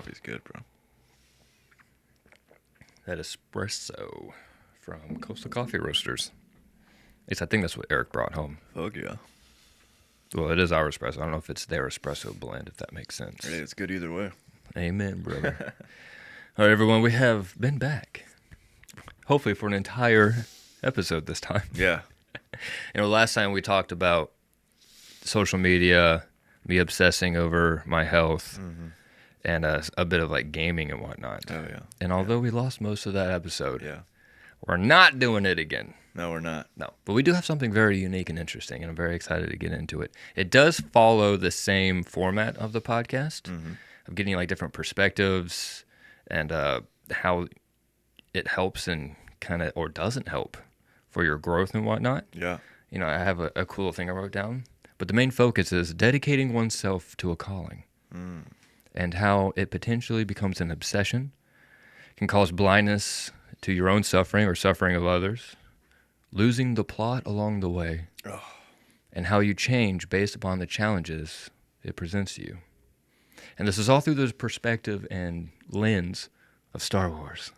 coffee's good, bro. That espresso from Coastal Coffee Roasters. At least I think that's what Eric brought home. Fuck yeah. Well, it is our espresso. I don't know if it's their espresso blend, if that makes sense. Hey, it's good either way. Amen, brother. All right, everyone, we have been back. Hopefully for an entire episode this time. Yeah. Last time we talked about social media, me obsessing over my health, and a bit of like gaming and whatnot. Oh, yeah. And although we lost most of that episode, Yeah. we're not doing it again. No, we're not. No, but we do have something very unique and interesting, and I'm very excited to get into it. It does follow the same format of the podcast, of getting like different perspectives and how it helps and kind of, or doesn't help for your growth and whatnot. Yeah. I have a cool thing I wrote down, but the main focus is dedicating oneself to a calling and how it potentially becomes an obsession, can cause blindness to your own suffering or suffering of others, losing the plot along the way, and how you change based upon the challenges it presents to you. And this is all through the perspective and lens of Star Wars.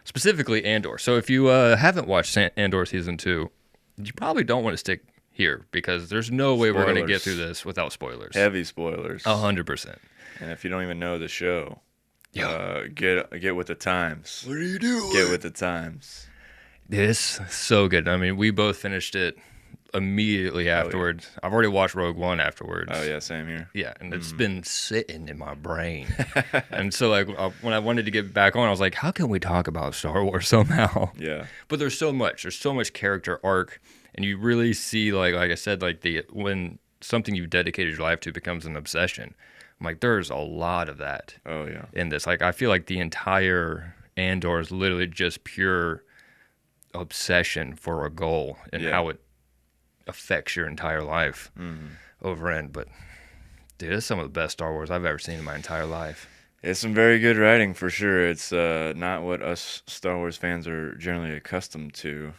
Specifically Andor. So if you haven't watched Andor Season 2, you probably don't want to stick here because there's no way we're going to get through this without spoilers. Heavy spoilers. 100%. And if you don't even know the show, get with the times. What are you doing? Get with the times. It's so good. I mean, we both finished it immediately afterwards. Yeah. I've already watched Rogue One afterwards. Oh, yeah, same here. Yeah, and it's been sitting in my brain. And so, like, when I wanted to get back on, I was like, how can we talk about Star Wars somehow? Yeah. But there's so much. There's so much character arc, and you really see, like I said, like when something you've dedicated your life to becomes an obsession. I'm like, there's a lot of that. Oh, yeah. In this. Like, I feel like the entire Andor is literally just pure obsession for a goal and how it affects your entire life over end. But dude, it's some of the best Star Wars I've ever seen in my entire life. It's some very good writing for sure. It's not what us Star Wars fans are generally accustomed to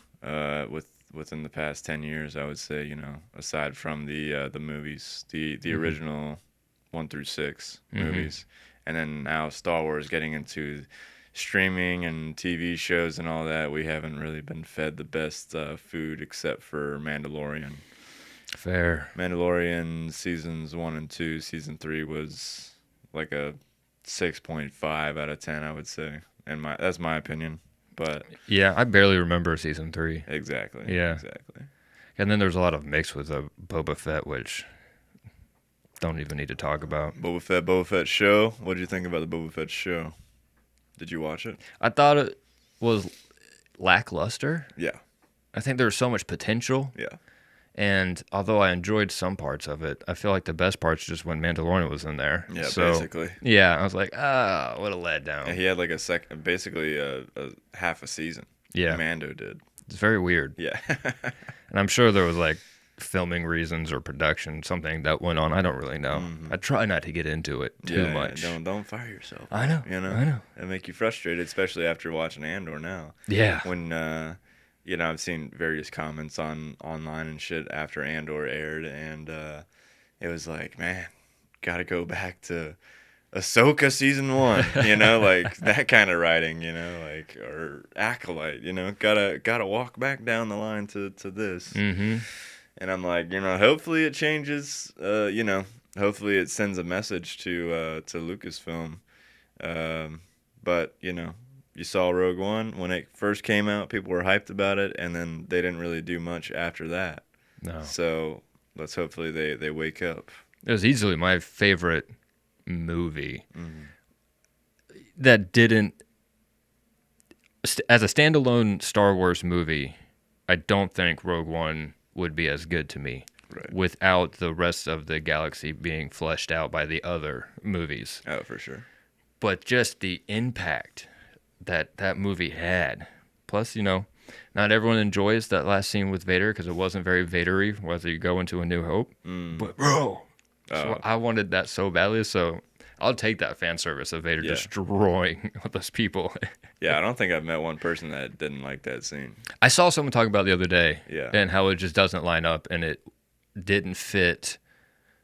within the past 10 years, I would say, aside from the movies, the original 1 through 6 movies, and then now Star Wars getting into streaming and TV shows and all that. We haven't really been fed the best food except for Mandalorian. Fair. Mandalorian seasons 1 and 2. Season 3 was like a 6.5 out of 10, I would say. And that's my opinion. But yeah, I barely remember season 3. Exactly. Yeah. Exactly. And then there's a lot of mix with Boba Fett, which don't even need to talk about. Boba Fett show. What did you think about the Boba Fett show? Did you watch it? I thought it was lackluster. Yeah. I think there was so much potential. Yeah. And although I enjoyed some parts of it, I feel like the best parts just when Mandalorian was in there. Yeah, so, basically. Yeah, I was like, what a letdown. Yeah, he had like basically a half a season. Yeah. Mando did. It's very weird. Yeah. And I'm sure there was like filming reasons or production, something that went on. I don't really know. I try not to get into it too much. Don't fire yourself. I know. I know. It'll make you frustrated, especially after watching Andor now. Yeah. When I've seen various comments online and shit after Andor aired, and it was like, man, gotta go back to Ahsoka season 1, like that kind of writing, like, or Acolyte, gotta walk back down the line to this. And I'm like, hopefully it changes, hopefully it sends a message to Lucasfilm. But, you saw Rogue One when it first came out, people were hyped about it, and then they didn't really do much after that. No. So let's hopefully they wake up. It was easily my favorite movie that didn't, as a standalone Star Wars movie, I don't think Rogue One would be as good to me without the rest of the galaxy being fleshed out by the other movies. Oh, for sure. But just the impact that movie had. Plus, not everyone enjoys that last scene with Vader because it wasn't very Vader-y, whether you go into A New Hope. But, bro, so I wanted that so badly, so I'll take that fan service of Vader destroying those people. Yeah, I don't think I've met one person that didn't like that scene. I saw someone talk about it the other day, Yeah. and how it just doesn't line up, and it didn't fit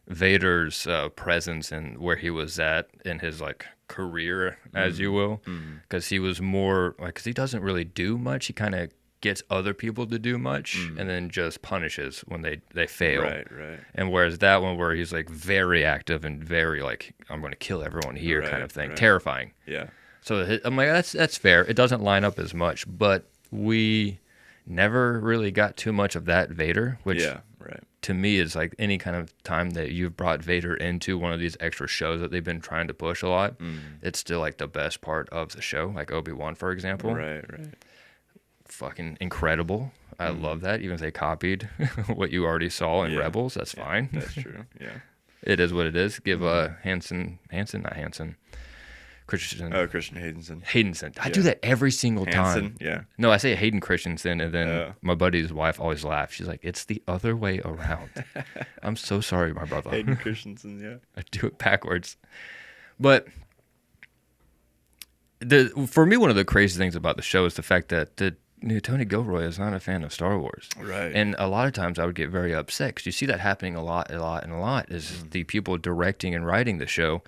Vader's presence and where he was at in his like career, as you will, because he was more like, because he doesn't really do much. He kind of gets other people to do much and then just punishes when they fail. Right, right. And whereas that one where he's like very active and very like, I'm going to kill everyone here kind of thing, Right. terrifying. Yeah. So I'm like, that's fair. It doesn't line up as much, but we never really got too much of that Vader, which Yeah, right. to me is like any kind of time that you've brought Vader into one of these extra shows that they've been trying to push a lot, it's still like the best part of the show. Like Obi-Wan, for example. Right, right. Fucking incredible. I love that. Even if they copied what you already saw in Rebels, that's fine. That's true. Yeah. It is what it is. Give not Hansen, Christensen. Oh, Christian Haydenson. Haydenson. I do that every single time. Hansen, yeah. No, I say Hayden Christensen, and then my buddy's wife always laughs. She's like, "It's the other way around." I'm so sorry, my brother. Hayden Christensen, yeah. I do it backwards. But for me, one of the crazy things about the show is the fact that Tony Gilroy is not a fan of Star Wars. Right. And a lot of times I would get very upset because you see that happening a lot, is the people directing and writing the show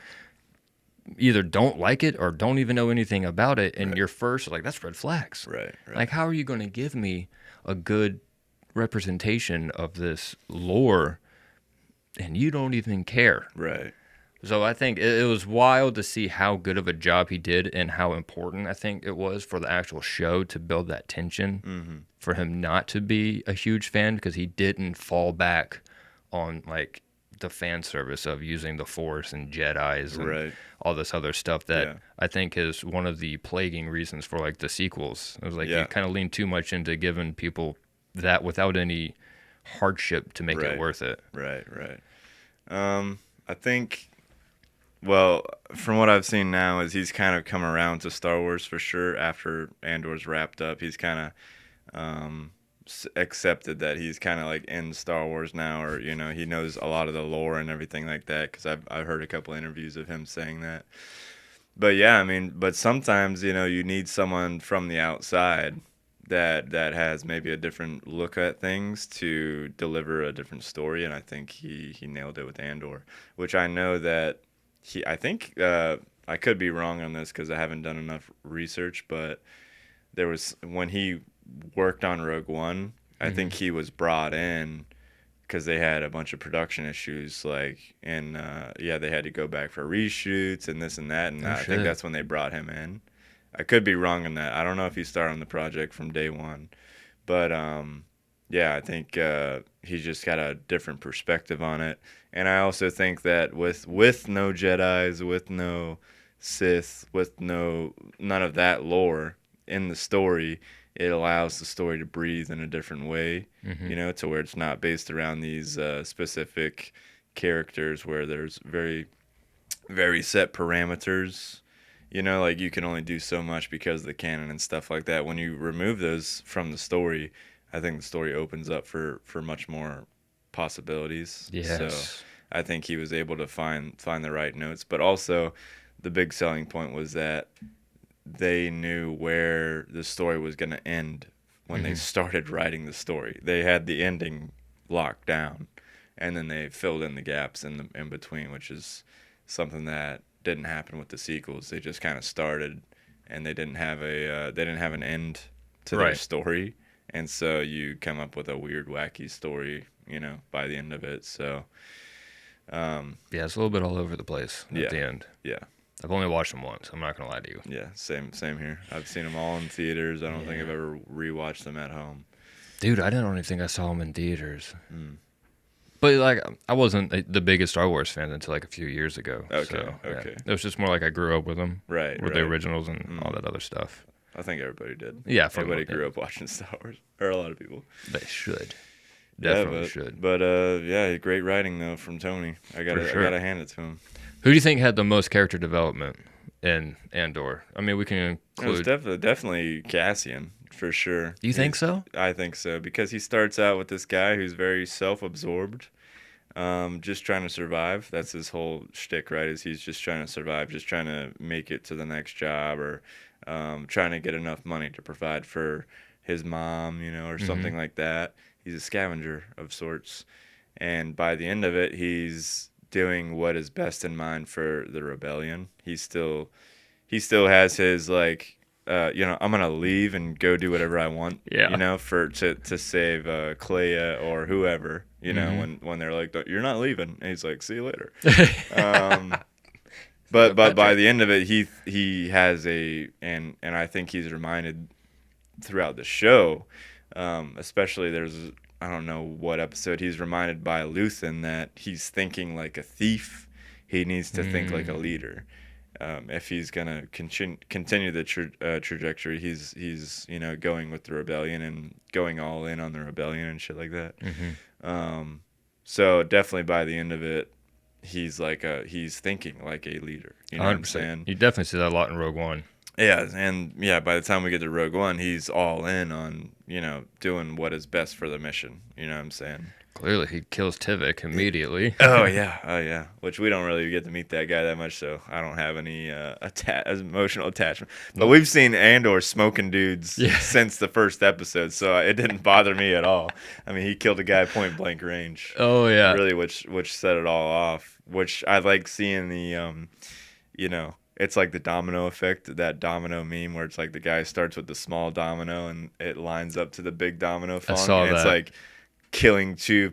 either don't like it or don't even know anything about it, and you're first like, that's red flags. Right. Like, how are you going to give me a good representation of this lore and you don't even care? Right. So I think it was wild to see how good of a job he did and how important I think it was for the actual show to build that tension for him not to be a huge fan, because he didn't fall back on like the fan service of using the Force and Jedis and all this other stuff that I think is one of the plaguing reasons for like the sequels. It was like you kind of lean too much into giving people that without any hardship to make it worth it. Right. I think, well, from what I've seen now is he's kind of come around to Star Wars for sure. After Andor's wrapped up, he's kind of accepted that he's kind of like in Star Wars now, or he knows a lot of the lore and everything like that, because I've heard a couple interviews of him saying that. But yeah, I mean, but sometimes you need someone from the outside that has maybe a different look at things to deliver a different story, and I think he nailed it with Andor, which I know that I think I could be wrong on this because I haven't done enough research, but there was, when he worked on Rogue One, I think he was brought in because they had a bunch of production issues, and they had to go back for reshoots and this and that, and I think that's when they brought him in. I could be wrong on that. I don't know if he started on the project from day one, but I think he just got a different perspective on it, and I also think that with no Jedis, with no Sith, with none of that lore in the story, it allows the story to breathe in a different way, to where it's not based around these specific characters where there's very, very set parameters. Like you can only do so much because of the canon and stuff like that. When you remove those from the story, I think the story opens up for much more possibilities. Yes. So I think he was able to find the right notes, but also the big selling point was that they knew where the story was going to end when they started writing the story. They had the ending locked down, and then they filled in the gaps in between, which is something that didn't happen with the sequels. They just kind of started, and they didn't have an end to their story, and so you come up with a weird, wacky story, by the end of it. So, it's a little bit all over the place at the end. Yeah. I've only watched them once. I'm not gonna lie to you. Yeah, same here. I've seen them all in theaters. I don't think I've ever rewatched them at home. Dude, I don't even think I saw them in theaters. But like, I wasn't the biggest Star Wars fan until like a few years ago. Okay. It was just more like I grew up with them. Right. With the originals and all that other stuff. I think everybody did. Yeah, everybody grew up watching Star Wars, or a lot of people. They should. Definitely should. But great writing though from Tony. I gotta hand it to him. Who do you think had the most character development in Andor? I mean, we can include... It was definitely Cassian, for sure. You think so? I think so, because he starts out with this guy who's very self-absorbed, just trying to survive. That's his whole shtick, right? Is he's just trying to survive, just trying to make it to the next job, or trying to get enough money to provide for his mom, or something like that. He's a scavenger of sorts. and by the end of it, he's doing what is best in mind for the rebellion. He still has his like, I'm gonna leave and go do whatever I want, Yeah. for to save Clea or whoever, when they're like, you're not leaving, and he's like, see you later. Um, but by the end of it, he has and I think he's reminded throughout the show, especially there's, I don't know what episode, he's reminded by Luthen that he's thinking like a thief. He needs to think like a leader. If he's gonna continue the trajectory, he's going with the rebellion and going all in on the rebellion and shit like that. So definitely by the end of it, he's thinking like a leader. You know what I'm 100%. saying? You definitely see that a lot in Rogue One. Yeah, and yeah, by the time we get to Rogue One, he's all in on, doing what is best for the mission. You know what I'm saying? Clearly, he kills Tivik immediately. Oh yeah. Which we don't really get to meet that guy that much, so I don't have any emotional attachment. But we've seen Andor smoking dudes since the first episode, so it didn't bother me at all. I mean, he killed a guy point blank range. Oh, yeah. Really, which set it all off. Which I like seeing the it's like the domino effect, that domino meme where it's like the guy starts with the small domino and it lines up to the big domino falling. I saw and that. It's like killing two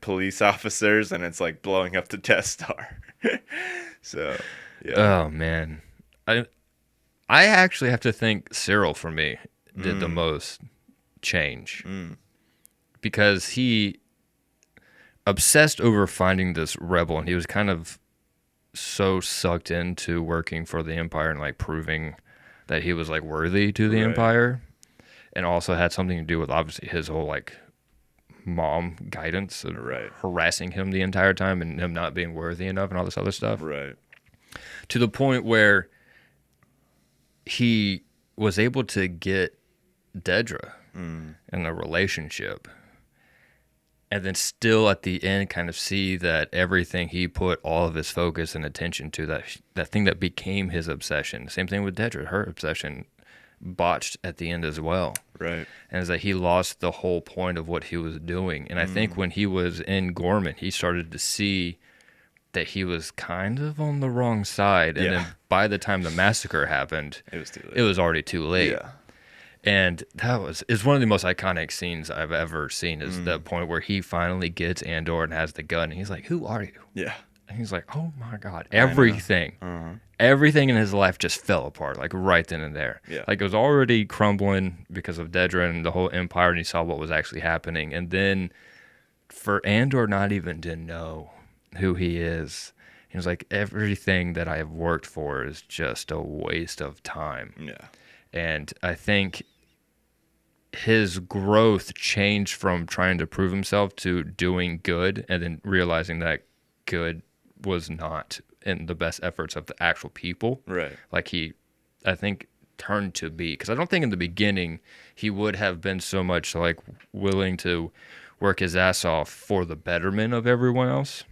police officers, and it's like blowing up the Death Star. So, yeah. Oh, man. I actually have to think Cyril, for me, did the most change. Because he obsessed over finding this rebel, and he was kind of so sucked into working for the Empire and like proving that he was like worthy to the Empire, and also had something to do with obviously his whole like mom guidance and harassing him the entire time and him not being worthy enough and all this other stuff, to the point where he was able to get Dedra in a relationship, and then still at the end kind of see that everything he put all of his focus and attention to, that thing that became his obsession. Same thing with Dedra, her obsession botched at the end as well. Right. And is that he lost the whole point of what he was doing. And I think when he was in Gorman, he started to see that he was kind of on the wrong side. And then by the time the massacre happened, It was too late. It was already too late. Yeah. And it's one of the most iconic scenes I've ever seen, is that point where he finally gets Andor and has the gun, and he's like, "Who are you?" Yeah. And he's like, "Oh my God." Everything in his life just fell apart, like right then and there. Yeah. Like it was already crumbling because of Dedra and the whole Empire, and he saw what was actually happening. And then for Andor not even to know who he is, he was like, everything that I have worked for is just a waste of time. Yeah. And I think his growth changed from trying to prove himself to doing good, and then realizing that good was not in the best efforts of the actual people. Right. Like he, I think, turned to be, because I don't think in the beginning he would have been so much like willing to work his ass off for the betterment of everyone else.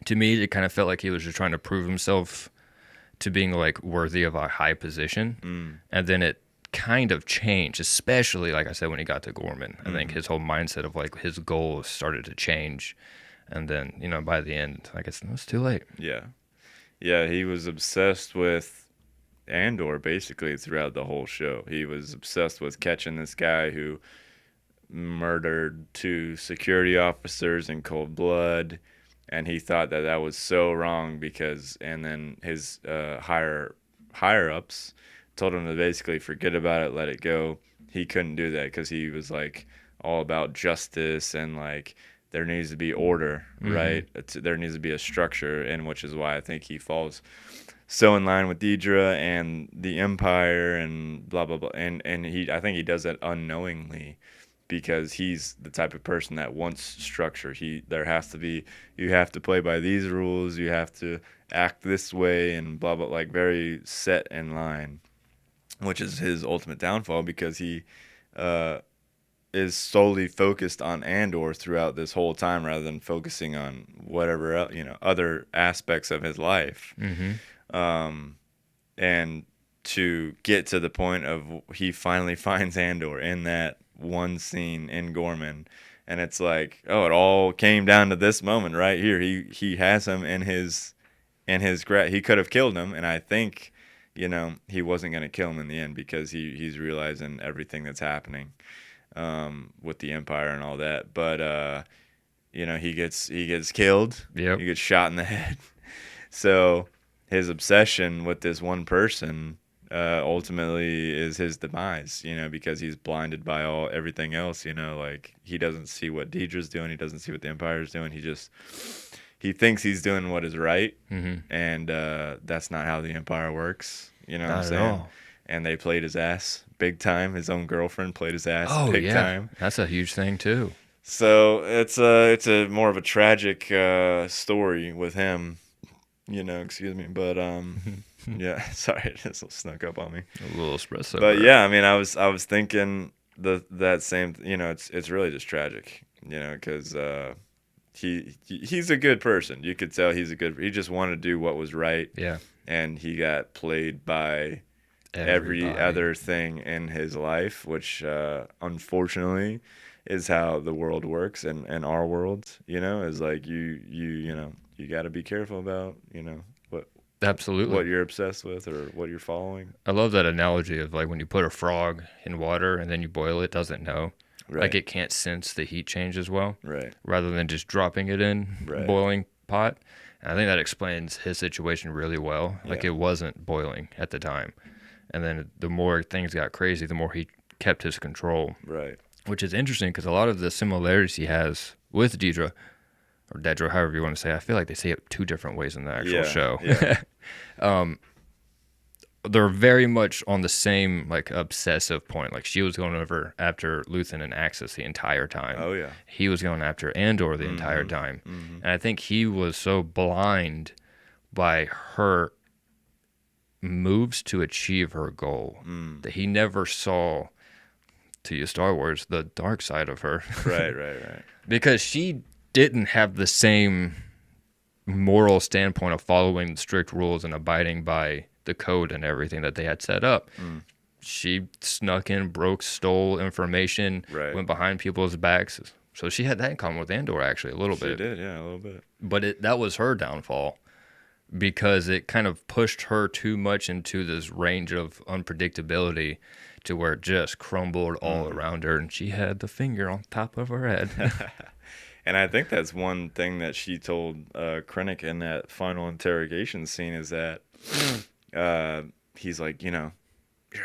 To me, it kind of felt like he was just trying to prove himself to being like worthy of a high position. And then it kind of changed, especially like I said, when he got to Gorman. I think his whole mindset of like his goals started to change. And then, by the end, I guess it was too late. Yeah. Yeah, he was obsessed with Andor basically throughout the whole show. He was obsessed with catching this guy who murdered 2 security officers in cold blood, and he thought that was so wrong and then his higher ups told him to basically forget about it, let it go. He couldn't do that because he was like all about justice and like there needs to be order, right? There needs to be a structure, and which is why I think he falls so in line with Dedra and the Empire and blah blah blah. And I think he does that unknowingly, because he's the type of person that wants structure. There has to be, you have to play by these rules, you have to act this way, and blah blah, like very set in line, which is his ultimate downfall, because he is solely focused on Andor throughout this whole time, rather than focusing on whatever else, other aspects of his life. And to get to the point of he finally finds Andor in that one scene in Gorman, And it's like, oh, it all came down to this moment right here. He has him in his he could have killed him, and I think, he wasn't going to kill him in the end because he's realizing everything that's happening with the Empire and all that. But he gets killed. Yep. He gets shot in the head. So his obsession with this one person ultimately is his demise, because he's blinded by everything else, like he doesn't see what Deidre's doing, he doesn't see what the Empire's doing, he thinks he's doing what is right, and that's not how the Empire works, what I'm Not at saying? all. And they played his ass big time. His own girlfriend played his ass Oh big yeah, time. that's a huge thing too. So it's a more of a tragic story with him, excuse me, but yeah, sorry, it just snuck up on me. A little espresso. But yeah, I mean, I was thinking that same, it's really just tragic, because he's a good person. You could tell he just wanted to do what was right. Yeah. And he got played by every Everybody. other thing in his life, which unfortunately is how the world works, and our world, is like you got to be careful about, Absolutely. what you're obsessed with or what you're following. I love that analogy of like when you put a frog in water and then you boil it doesn't know. Right. Like it can't sense the heat change as well. Right. Rather than just dropping it in Right. boiling pot. And I think that explains his situation really well. Like Yeah. it wasn't boiling at the time. And then the more things got crazy, the more he kept his control. Right. Which is interesting because a lot of the similarities he has with Deidre, or Dedra, however you want to say it, I feel like they say it two different ways in the actual show. Yeah. They're very much on the same like obsessive point. Like she was going over after Luthen and Axis the entire time. Oh yeah. He was going after Andor the entire time. And I think he was so blind by her moves to achieve her goal that he never saw, to use Star Wars, the dark side of her. Right. Because she didn't have the same moral standpoint of following strict rules and abiding by the code and everything that they had set up. She snuck in, stole information, Right. went behind people's backs. So she had that in common with Andor, actually, a little She bit. did, yeah, a little bit. But that was her downfall because it kind of pushed her too much into this range of unpredictability to where it just crumbled all around her, and she had the finger on top of her head. And I think that's one thing that she told Krennic in that final interrogation scene is that he's like, you're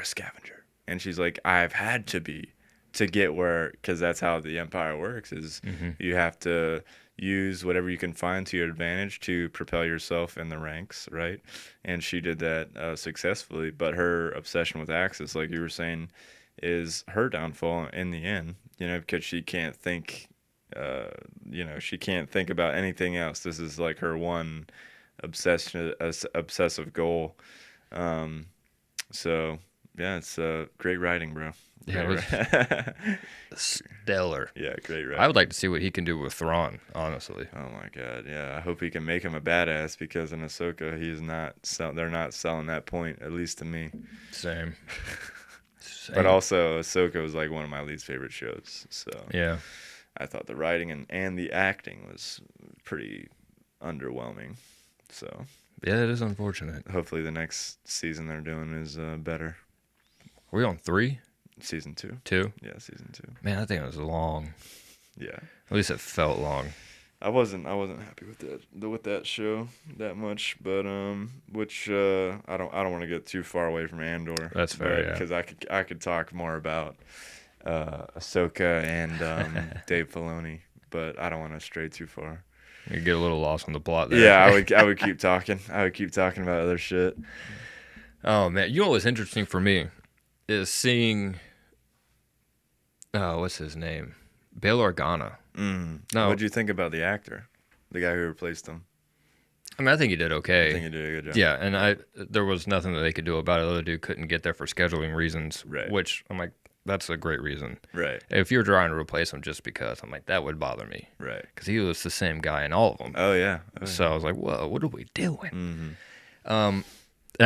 a scavenger. And she's like, I've had to be to get where, because that's how the Empire works, is you have to use whatever you can find to your advantage to propel yourself in the ranks, right? And she did that successfully, but her obsession with Axis, like you were saying, is her downfall in the end, because she can't think, she can't think about anything else. This is like her one obsessive goal. So yeah, it's great writing, bro. Yeah, Great stellar. yeah, great writing. I would like to see what he can do with Thrawn, honestly. Oh my god, yeah. I hope he can make him a badass, because in Ahsoka he's not. They're not selling that point, at least to me. Same. But also, Ahsoka was like one of my least favorite shows. So Yeah. I thought the writing and the acting was pretty underwhelming. So Yeah, it is unfortunate. hopefully the next season they're doing is better. Are we on 3? Season 2. 2? Yeah, season 2. Man, I think it was long. Yeah. At least it felt long. I wasn't happy with that show that much, but which I don't want to get too far away from Andor. That's fair, yeah. Because I could talk more about Ahsoka and Dave Filoni, but I don't want to stray too far. You get a little lost on the plot there. Yeah, I would keep talking. I would keep talking about other shit. Oh man, you know what's interesting for me is seeing. Oh, what's his name? Bail Organa. No, What'd you think about the actor, the guy who replaced him? I mean, I think he did okay. I think he did a good job. Yeah, and there was nothing that they could do about it. The other dude couldn't get there for scheduling reasons, Right. which I'm like, that's a great reason. Right. If you're trying to replace him just because, I'm like, that would bother me. Right. Because he was the same guy in all of them. Oh yeah. So I was like, whoa, what are we doing? Mm-hmm. And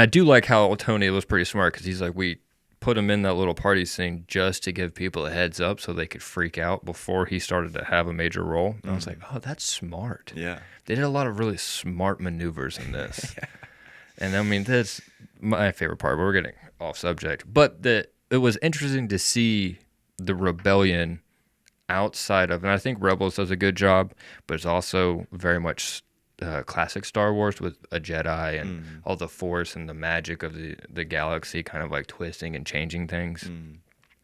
I do like how Tony was pretty smart because he's like, we put him in that little party scene just to give people a heads up so they could freak out before he started to have a major role. And I was like, oh, that's smart. Yeah. They did a lot of really smart maneuvers in this. And I mean, that's my favorite part, but we're getting off subject. But it was interesting to see the rebellion outside of, and I think Rebels does a good job, but it's also very much classic Star Wars with a Jedi and all the Force and the magic of the galaxy kind of like twisting and changing things.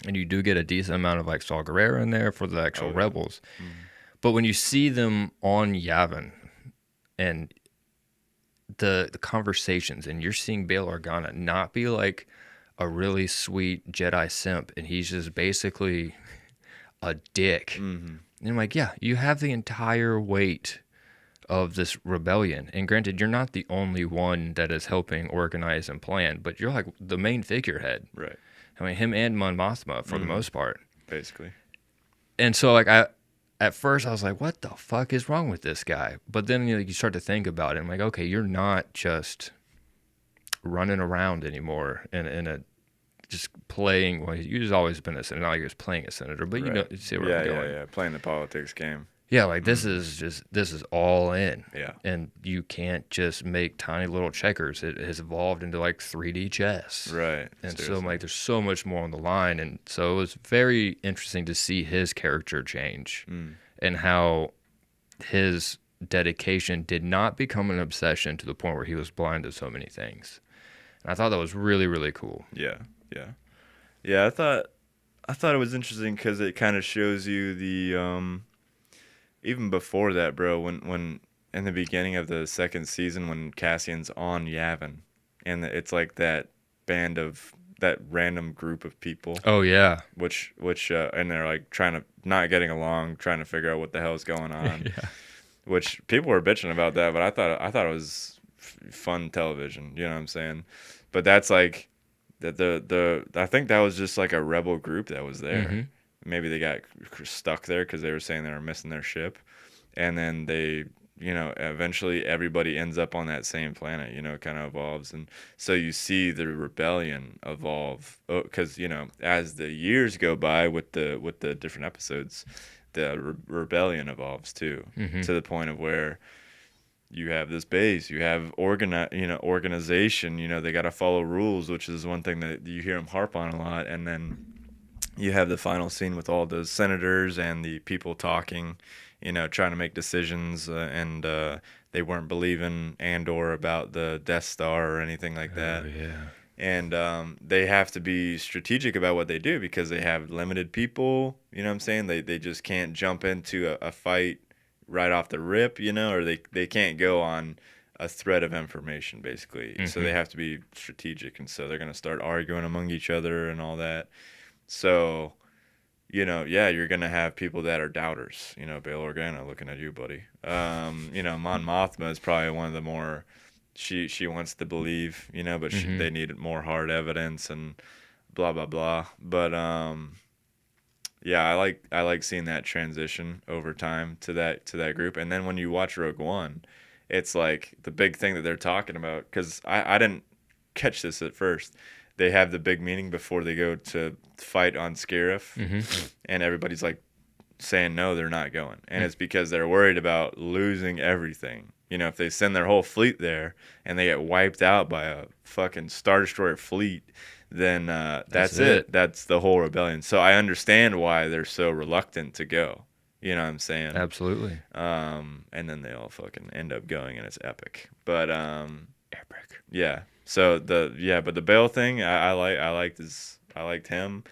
And you do get a decent amount of like Saw Gerrera in there for the actual Rebels. But when you see them on Yavin and the conversations, and you're seeing Bail Organa not be like a really sweet Jedi simp, and he's just basically a dick. And I'm like, yeah, you have the entire weight of this rebellion. And granted, you're not the only one that is helping organize and plan, but you're like the main figurehead. Right. I mean, him and Mon Mothma for the most part. Basically. And so, like, at first I was like, what the fuck is wrong with this guy? But then you start to think about it. I'm like, okay, you're not just running around anymore in a just playing. Well, he's always been a senator. Not like he was playing a senator, but you see where I'm going. Yeah, playing the politics game. Yeah, like this is all in. Yeah. And you can't just make tiny little checkers. It has evolved into like 3D chess. Right. And so like there's so much more on the line. And so it was very interesting to see his character change and how his dedication did not become an obsession to the point where he was blind to so many things. And I thought that was really, really cool. Yeah. I thought it was interesting because it kind of shows you the even before that, bro, when in the beginning of the second season when Cassian's on Yavin, and it's like that band of that random group of people. Oh yeah. Which and they're like not getting along, trying to figure out what the hell's going on. Yeah. Which people were bitching about that, but I thought it was fun television. You know what I'm saying? But that's like the I think that was just like a rebel group that was there. Maybe they got stuck there because they were saying they were missing their ship, and then they, eventually everybody ends up on that same planet. It kind of evolves, and so you see the rebellion evolve because as the years go by with the different episodes, the rebellion evolves too, to the point of where you have this base, you have organization. They got to follow rules, which is one thing that you hear them harp on a lot, and then you have the final scene with all the senators and the people talking, trying to make decisions, and they weren't believing Andor about the Death Star or anything like that. Oh, yeah. And they have to be strategic about what they do because they have limited people. You know what I'm saying? They just can't jump into a fight right off the rip, or they can't go on a thread of information, basically. So they have to be strategic, and so they're going to start arguing among each other and all that. So, you're going to have people that are doubters. Bail Organa, looking at you, buddy. Mon Mothma is probably one of the more, she wants to believe, but they needed more hard evidence and blah, blah, blah. But, yeah, I like seeing that transition over time to that group. And then when you watch Rogue One, it's like the big thing that they're talking about, because I didn't catch this at first. They have the big meeting before they go to fight on Scarif, and everybody's like saying no, they're not going, and it's because they're worried about losing everything. If they send their whole fleet there and they get wiped out by a fucking Star Destroyer fleet, then that's it. That's the whole rebellion. So I understand why they're so reluctant to go. You know what I'm saying? Absolutely. And then they all fucking end up going, and it's epic. But Epic. yeah. So but the Bale thing, I liked him.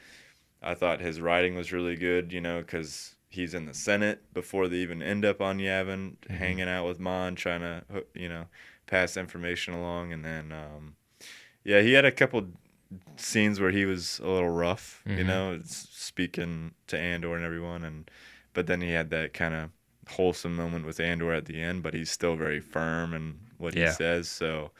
I thought his writing was really good, because he's in the Senate before they even end up on Yavin, hanging out with Mon, trying to, pass information along. And then, he had a couple scenes where he was a little rough, speaking to Andor and everyone. But then he had that kind of wholesome moment with Andor at the end, but he's still very firm in what he says. So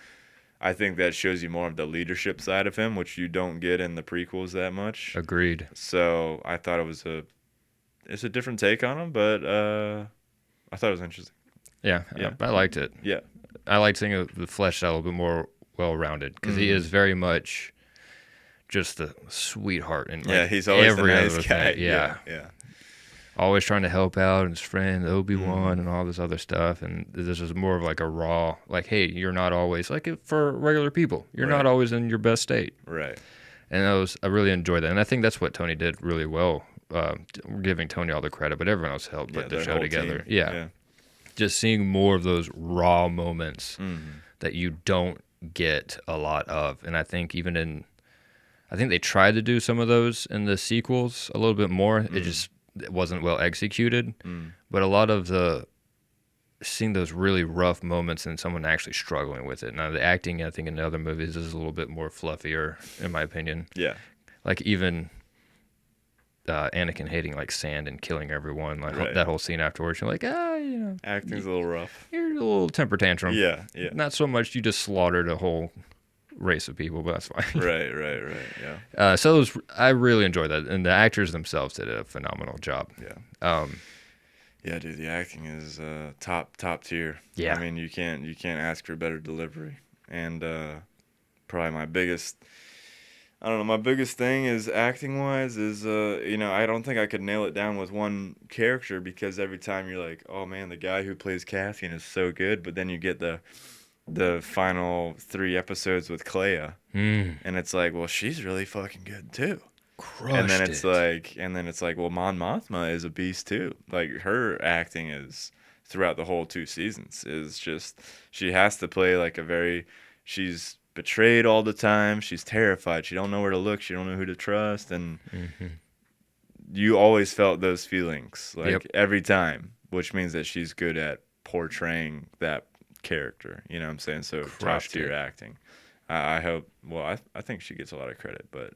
I think that shows you more of the leadership side of him, which you don't get in the prequels that much. Agreed. So I thought it's a different take on him, but I thought it was interesting. Yeah. I liked it. Yeah. I liked seeing the fleshed out a little bit more well-rounded, because he is very much just the sweetheart and Yeah, like he's always the every nice other guy. thing. Yeah. Yeah. Always trying to help out and his friend Obi-Wan Mhm. and all this other stuff. And this is more of like a raw, like, hey, you're not always like for regular people. You're not Right. always in your best state. Right. And I really enjoyed that. And I think that's what Tony did really well. We're giving Tony all the credit, but everyone else helped Yeah, put the their show whole together. team. Yeah. Yeah. Just seeing more of those raw moments Mhm. that you don't get a lot of. And I think I think they tried to do some of those in the sequels a little bit more. It wasn't well executed. Mm. But a lot of seeing those really rough moments and someone actually struggling with it. Now the acting, I think, in the other movies is a little bit more fluffier, in my opinion. Yeah. Like even Anakin hating like sand and killing everyone, like Right. that whole scene afterwards. You're like, Acting's a little rough. you're a little temper tantrum. Yeah. Yeah. Not so much you just slaughtered a whole race of people, but that's fine. Right. Yeah. I really enjoyed that, and the actors themselves did a phenomenal job. Yeah. Yeah, dude, the acting is top tier. Yeah. I mean, you can't ask for better delivery. And probably my biggest thing is acting wise is I don't think I could nail it down with one character, because every time you're like, oh man, the guy who plays Cassian is so good, but then you get the final 3 episodes with Clea, and it's like, well, she's really fucking good too. And then it's like, well, Mon Mothma is a beast too. Like, her acting is throughout the whole 2 seasons is just, she has to play like she's betrayed all the time. She's terrified. She don't know where to look. She don't know who to trust. And you always felt those feelings like every time, which means that she's good at portraying that character. You know what I'm saying? So top tier acting. I hope. Well, I think she gets a lot of credit, but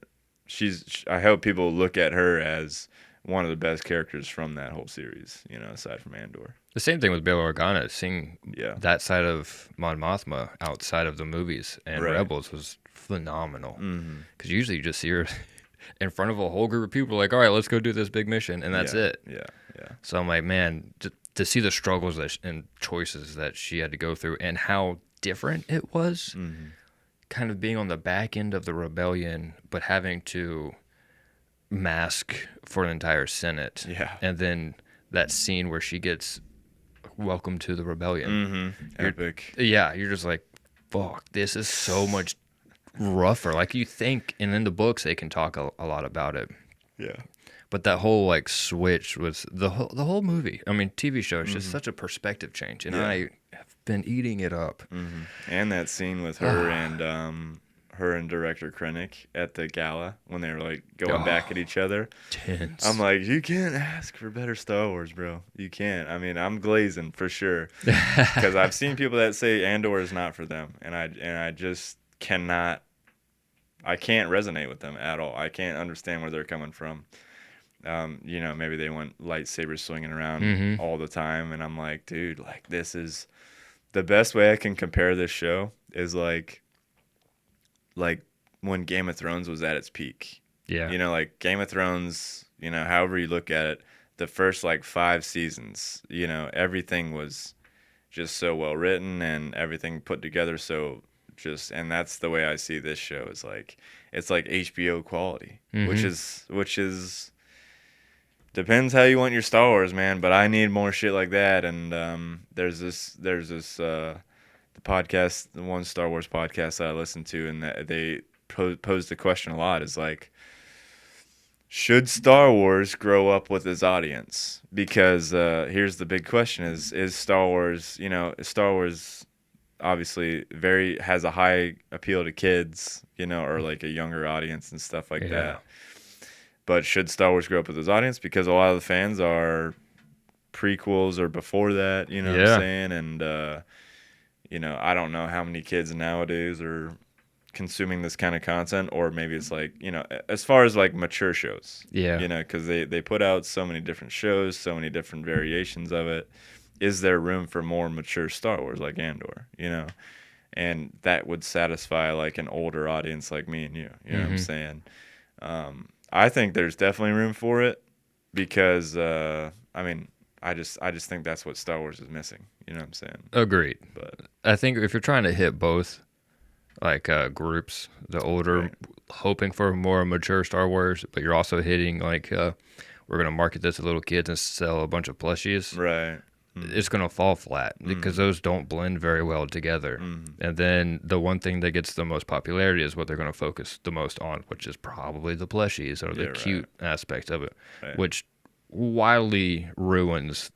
I hope people look at her as one of the best characters from that whole series, aside from Andor. The same thing with Bail Organa. Seeing Yeah. that side of Mon Mothma outside of the movies and Right. Rebels was phenomenal. Mm-hmm. Because usually you just see her in front of a whole group of people, like, all right, let's go do this big mission, and that's it. Yeah. So I'm like, man, to see the struggles and choices that she had to go through and how different it was, kind of being on the back end of the rebellion, but having to mask for an entire Senate. Yeah. And then that scene where she gets welcome to the rebellion. Mm-hmm. Epic. Yeah, you're just like, fuck, this is so much rougher. Like you think, and in the books they can talk a lot about it. Yeah. But that whole like switch was the whole movie. I mean, TV show is just such a perspective change, and I have been eating it up. Mm-hmm. And that scene with her and director Krennic at the gala when they were like going back at each other. Tense. I'm like, you can't ask for better Star Wars, bro. You can't. I mean, I'm glazing for sure, because I've seen people that say Andor is not for them, and I just cannot. I can't resonate with them at all. I can't understand where they're coming from. Maybe they want lightsabers swinging around all the time, and I'm like, dude, like, this is the best way I can compare this show is like when Game of Thrones was at its peak. Yeah. Like Game of Thrones, however you look at it, the first like 5 seasons, everything was just so well written and everything put together and that's the way I see this show is like, it's like HBO quality, which is depends how you want your Star Wars, man, but I need more shit like that. And there's this the podcast, the one Star Wars podcast that I listen to, and that they posed the question a lot is like, should Star Wars grow up with its audience? Because here's the big question: is Star Wars, Star Wars obviously has a high appeal to kids, or like a younger audience and stuff like that. But should Star Wars grow up with its audience? Because a lot of the fans are prequels or before that, what I'm saying? And, I don't know how many kids nowadays are consuming this kind of content, or maybe it's like, as far as like mature shows, because they put out so many different shows, so many different variations of it. Is there room for more mature Star Wars like Andor, And that would satisfy like an older audience like me and you, know what I'm saying? I think there's definitely room for it because, I just think that's what Star Wars is missing. You know what I'm saying? Agreed. But I think if you're trying to hit both, like groups. The older, Right. hoping for more mature Star Wars, but you're also hitting like we're gonna market this to little kids and sell a bunch of plushies. Right. It's gonna fall flat because Mm. those don't blend very well together. Mm. And then the one thing that gets the most popularity is what they're gonna focus the most on, which is probably the plushies or the Yeah, right. cute aspect of it, Right. which wildly ruins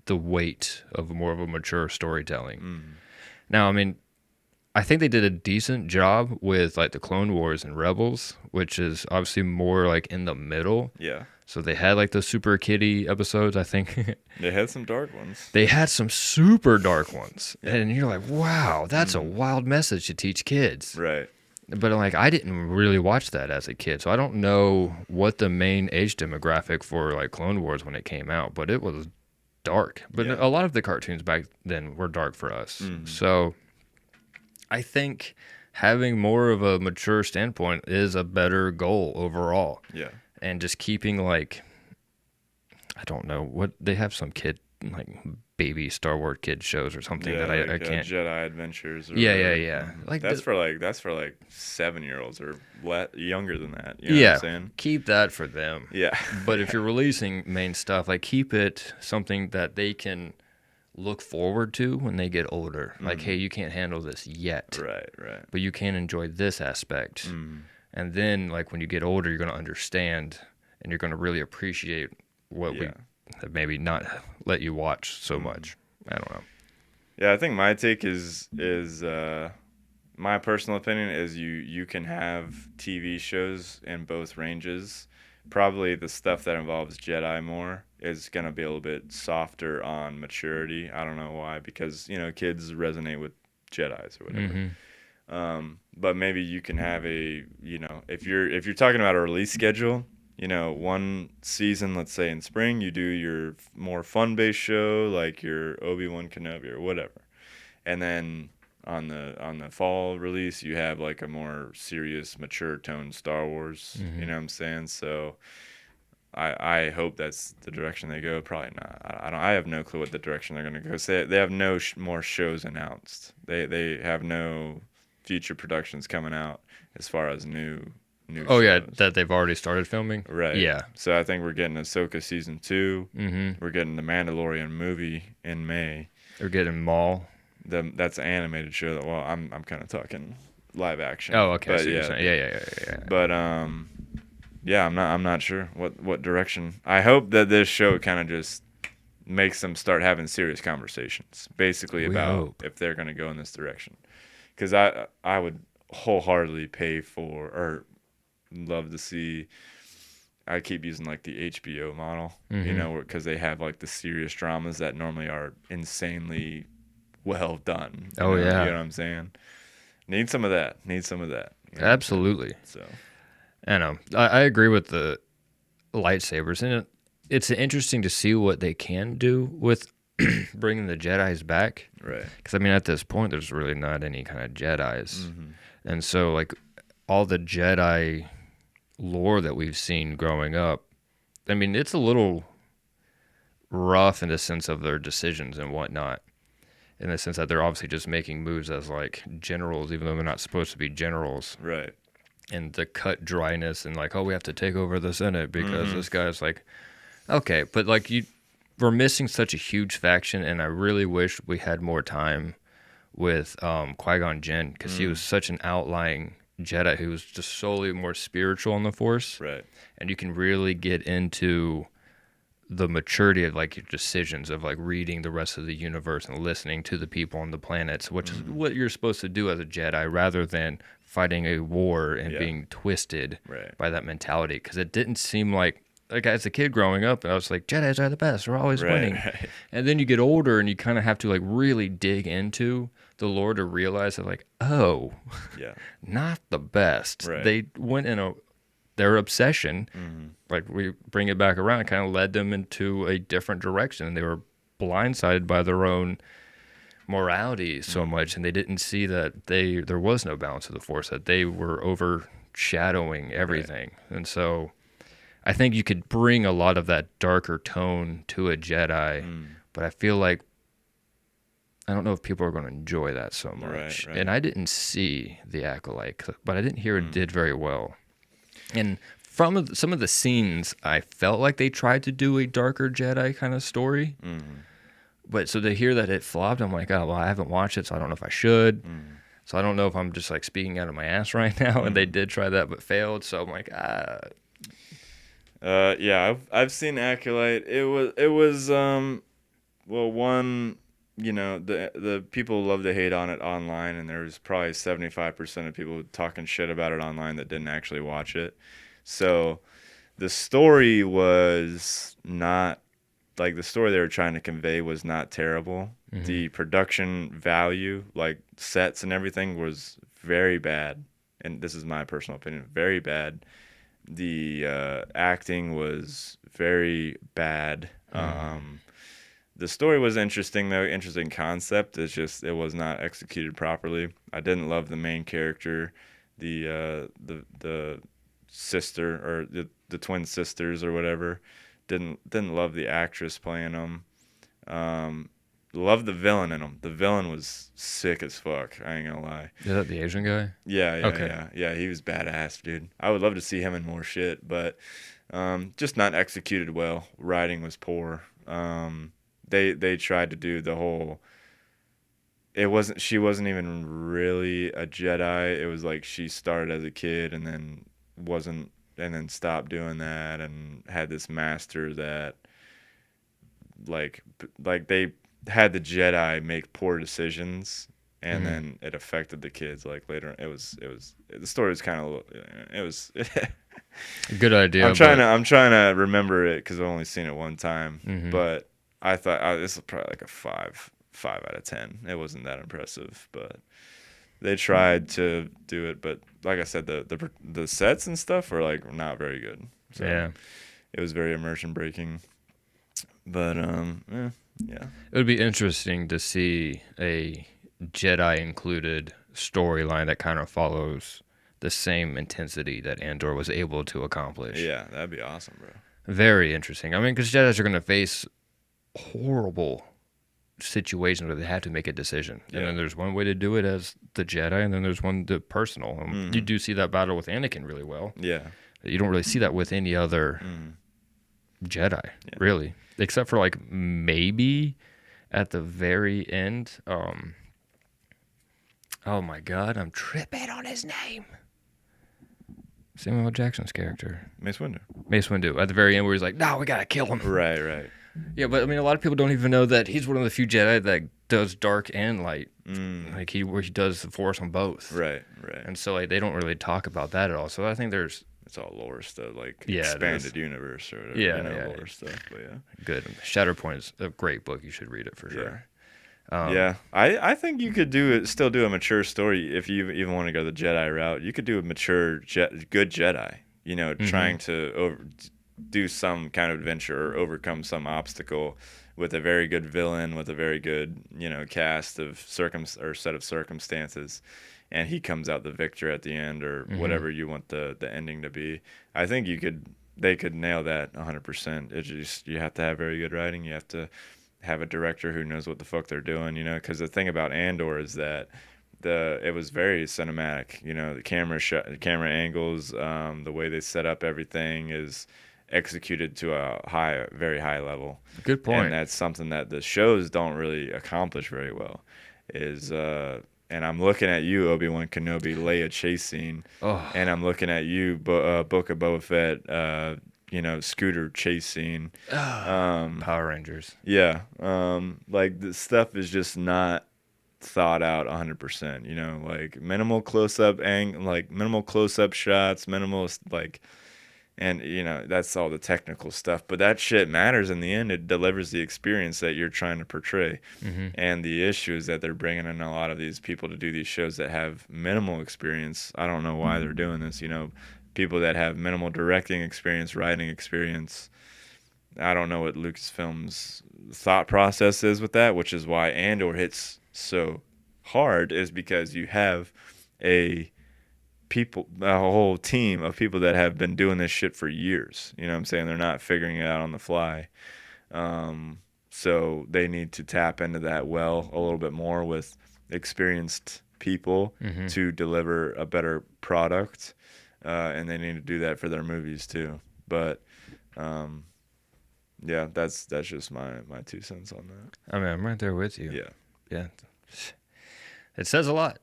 the weight of more of a mature storytelling. Mm. Now, I mean, I think they did a decent job with like the Clone Wars and Rebels, which is obviously more like in the middle. Yeah. So they had like the super kiddie episodes, I think. They had some dark ones. They had some super dark ones. Yeah. And you're like, wow, that's a wild message to teach kids. Right. But like, I didn't really watch that as a kid. So I don't know what the main age demographic for like Clone Wars when it came out, but it was dark. But Yeah. a lot of the cartoons back then were dark for us. So I think having more of a mature standpoint is a better goal overall. Yeah. And just keeping like, I don't know what they have, some kid like baby Star Wars kid shows or something Yeah, that I like, can't. Jedi Adventures. Or Yeah, whatever. yeah. Like that's the- for like 7-year-olds or younger than that. You know yeah, what I'm saying? keep that for them. Yeah. But if you're releasing main stuff, like keep it something that they can look forward to when they get older. Like, hey, you can't handle this yet, Right. but you can enjoy this aspect. And then, like, when you get older, you're going to understand and you're going to really appreciate what we Yeah. have maybe not let you watch so much. I don't know. Yeah, I think my take is my personal opinion is you can have TV shows in both ranges. Probably the stuff that involves Jedi more is going to be a little bit softer on maturity. I don't know why, because kids resonate with Jedis or whatever. But maybe you can have if you're talking about a release schedule, one season, let's say in spring, you do your more fun-based show like your Obi-Wan Kenobi or whatever, and then on the fall release, you have like a more serious, mature tone Star Wars. You know what I'm saying? So I hope that's the direction they go. Probably not. I have no clue what the direction they're going to go. So they have no more shows announced. They have no future productions coming out as far as new Oh, shows. yeah, that they've already started filming? Right. Yeah. So I think we're getting Ahsoka season 2. Mm-hmm. We're getting the Mandalorian movie in May. They're getting Maul. That's an animated show. Well, I'm kind of talking live action. Oh, okay. But So you're yeah, saying- yeah. But yeah, I'm not sure what direction. I hope that this show kind of just makes them start having serious conversations, basically We about hope. if they're going to go in this direction. Because I would wholeheartedly pay for or love to see. I keep using like the HBO model, because they have like the serious dramas that normally are insanely well done. Oh, you yeah. know what I'm saying? Need some of that. You know what I'm saying? Absolutely. So I know. I agree with the lightsabers, and it's interesting to see what they can do with bringing the Jedis back. right. Because I mean, at this point, there's really not any kind of Jedis, and so like all the Jedi lore that we've seen growing up, I mean, it's a little rough in the sense of their decisions and whatnot. In the sense that they're obviously just making moves as like generals, even though they're not supposed to be generals. Right. And the cut dryness and like, oh, we have to take over the Senate because this guy's like, okay, but like we're missing such a huge faction, and I really wish we had more time with Qui-Gon Jinn, because he was such an outlying Jedi who was just solely more spiritual in the Force, Right. and you can really get into the maturity of like your decisions of like reading the rest of the universe and listening to the people on the planets, which is what you're supposed to do as a Jedi, rather than fighting a war and Yeah. being twisted Right. by that mentality. Because it didn't seem like as a kid growing up, I was like, Jedis are the best, we're always winning. Right. And then you get older and you kind of have to like really dig into the lore to realize that like, oh, Yeah. not the best. Right. They went in their obsession, like we bring it back around, kind of led them into a different direction. And they were blindsided by their own morality so much, and they didn't see that there was no balance of the Force, that they were overshadowing everything. And so I think you could bring a lot of that darker tone to a Jedi, but I feel like I don't know if people are going to enjoy that so Right, much. And right. I didn't see The Acolyte, but I didn't hear it did very well. And from some of the scenes, I felt like they tried to do a darker Jedi kind of story. Mm, But so to hear that it flopped, I'm like, oh, well, I haven't watched it, so I don't know if I should. mm, So I don't know if I'm just like speaking out of my ass right now. And they mm. did try that, but failed. So I'm like, ah, Yeah, I've seen Acolyte. Well, one, the people love to hate on it online, and there's probably 75% of people talking shit about it online that didn't actually watch it. So the story was not like the story they were trying to convey was not terrible. mm-hmm. The production value, like sets and everything, was very bad. And this is my personal opinion, very bad. The acting was very bad. The story was interesting though, interesting concept. It's just it was not executed properly. I didn't love the main character, the sister or the twin sisters or whatever. Didn't love the actress playing them. Um, Loved the villain in them. The villain was sick as fuck. I ain't gonna lie. Is that the Asian guy? Yeah, yeah, Okay. yeah, yeah. He was badass, dude. I would love to see him in more shit, but just not executed well. Writing was poor. They tried to do the whole. It wasn't. She wasn't even really a Jedi. It was like she started as a kid and then wasn't, and then stopped doing that and had this master that like they had the Jedi make poor decisions and Mm-hmm. then it affected the kids like later. It was the story was kind of it was. Good idea, but I'm trying to remember it because I've only seen it one time, mm-hmm. but I thought this is probably like a five out of 10. It wasn't that impressive, but they tried to do it. But like I said, the sets and stuff were like not very good. So Yeah. it was very immersion breaking. But yeah, It would be interesting to see a Jedi included storyline that kind of follows the same intensity that Andor was able to accomplish. yeah, that'd be awesome, bro. Very interesting. I mean, because Jedi's are going to face horrible situations where they have to make a decision. And Yeah. then there's one way to do it as the Jedi, and then there's one the personal. You do see that battle with Anakin really well. Yeah. You don't really see that with any other Jedi, Yeah. really, except for like maybe at the very end. Oh my God, I'm tripping on his name. Samuel L. Jackson's character, Mace Windu. Mace Windu, at the very end where he's like, "No, we gotta kill him." Right, right. Yeah, but I mean, a lot of people don't even know that he's one of the few Jedi that does dark and light. Like where he does the Force on both. Right, right. And so like they don't really talk about that at all. So I think there's It's all lore stuff, like Yeah, it is. expanded universe or whatever. Yeah, you know, yeah. lore stuff. But yeah. good. Shatterpoint is a great book. You should read it for sure. Yeah, I think you could still do a mature story if you even want to go the Jedi route. You could do a mature, good Jedi. You know, trying to do some kind of adventure or overcome some obstacle with a very good villain, with a very good cast of set of circumstances, and he comes out the victor at the end or whatever you want the ending to be. I think they could nail that 100%. It just you have to have very good writing. You have to have a director who knows what the fuck they're doing, because the thing about Andor is that it was very cinematic, the camera angles, the way they set up everything is executed to a very high level. Good point. And that's something that the shows don't really accomplish very well. And I'm looking at you, Obi-Wan Kenobi, Leia chase scene, and I'm looking at you, Book of Boba Fett, scooter chase scene. Power Rangers. Yeah, like the stuff is just not thought out 100%. Like minimal minimal close-up shots, minimal like, and that's all the technical stuff. But that shit matters in the end. It delivers the experience that you're trying to portray. And the issue is that they're bringing in a lot of these people to do these shows that have minimal experience. I don't know why they're doing this. People that have minimal directing experience, writing experience. I don't know what Lucasfilm's thought process is with that, which is why Andor hits so hard, is because you have a whole team of people that have been doing this shit for years. You know what I'm saying? They're not figuring it out on the fly. So they need to tap into that well a little bit more with experienced people Mm-hmm. to deliver a better product, and they need to do that for their movies too. But um, yeah, that's just my 2 cents on that. I mean, I'm right there with you. Yeah. Yeah. It says a lot.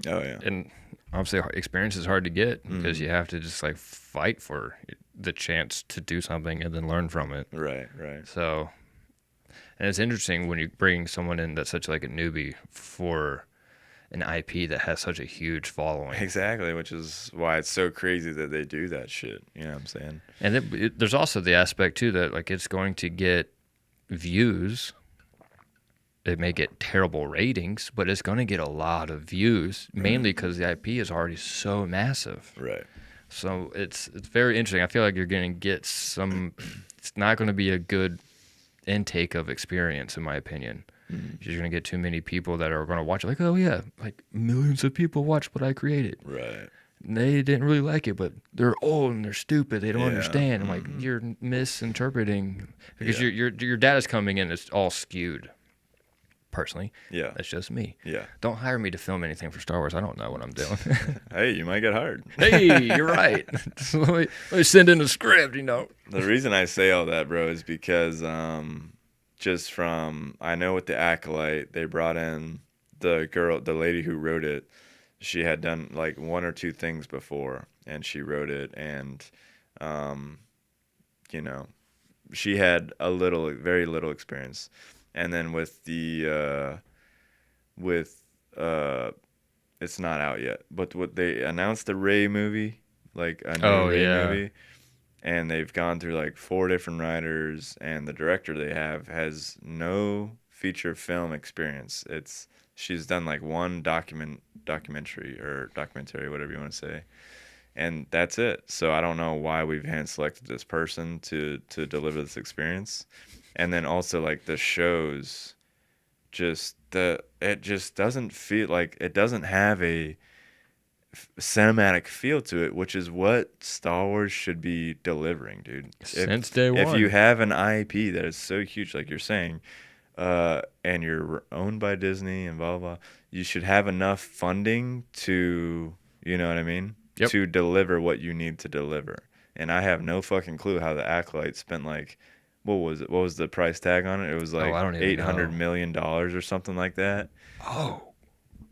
Oh yeah. And obviously, experience is hard to get because Mhm. you have to just like fight for the chance to do something and then learn from it. Right. Right. So, and it's interesting when you bring someone in that's such like a newbie for an IP that has such a huge following. Exactly, which is why it's so crazy that they do that shit. You know what I'm saying? And there's also the aspect too that like it's going to get views. It may get terrible ratings, but it's going to get a lot of views, mainly because the IP is already so massive. Right. So it's very interesting. I feel like you're going to get some. It's not going to be a good intake of experience, in my opinion. You're going to get too many people that are going to watch it. Like, oh yeah, like millions of people watched what I created. Right. And they didn't really like it, but they're old and they're stupid. They don't Yeah. understand. I'm like, you're misinterpreting because Yeah. your data's coming in. It's all skewed. Personally, Yeah. that's just me. Yeah. Don't hire me to film anything for Star Wars. I don't know what I'm doing. Hey, you might get hired. Hey, you're right. So let me send in a script, The reason I say all that, bro, is because just from I know with the Acolyte, they brought in the lady who wrote it. She had done like one or two things before, and she wrote it, and um, you know, she had very little experience. And then with with uh, it's not out yet, but what they announced the Ray movie, like a new Ray movie, and they've gone through like 4 different writers, and the director they have has no feature film experience. She's done like one documentary, whatever you want to say, and that's it. So I don't know why we've hand selected this person to deliver this experience, and then also like the shows, it just doesn't feel like it doesn't have a cinematic feel to it, which is what Star Wars should be delivering, dude. Since day If one. you have an IP that is so huge, like you're saying, and you're owned by Disney and blah blah, you should have enough funding to, you know what I mean, Yep. to deliver what you need to deliver. And I have no fucking clue how the Acolyte spent like, what was it? What was the price tag on it? It was like I don't even $800 know. million or something like that. Oh.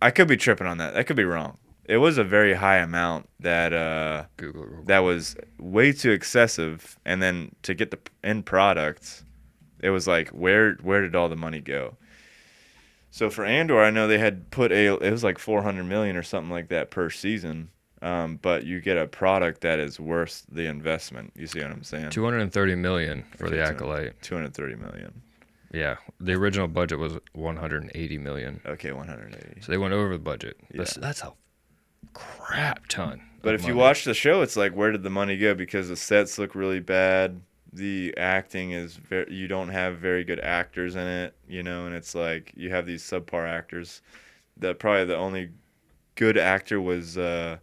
I could be tripping on that. That could be wrong. It was a very high amount that Google. that was way too excessive, and then to get the end product, it was like where did all the money go? So for Andor, I know they had it was like 400 million or something like that per season, but you get a product that is worth the investment. You see what I'm saying? 230 million for Okay, the Acolyte. 230 million. Yeah, the original budget was 180 million. Okay, 180. So they went over the budget. Yeah. That's a crap ton. But of if you money. watch the show, it's like, where did the money go? Because the sets look really bad. The acting is you don't have very good actors in it, and it's like you have these subpar actors. Probably the only good actor was the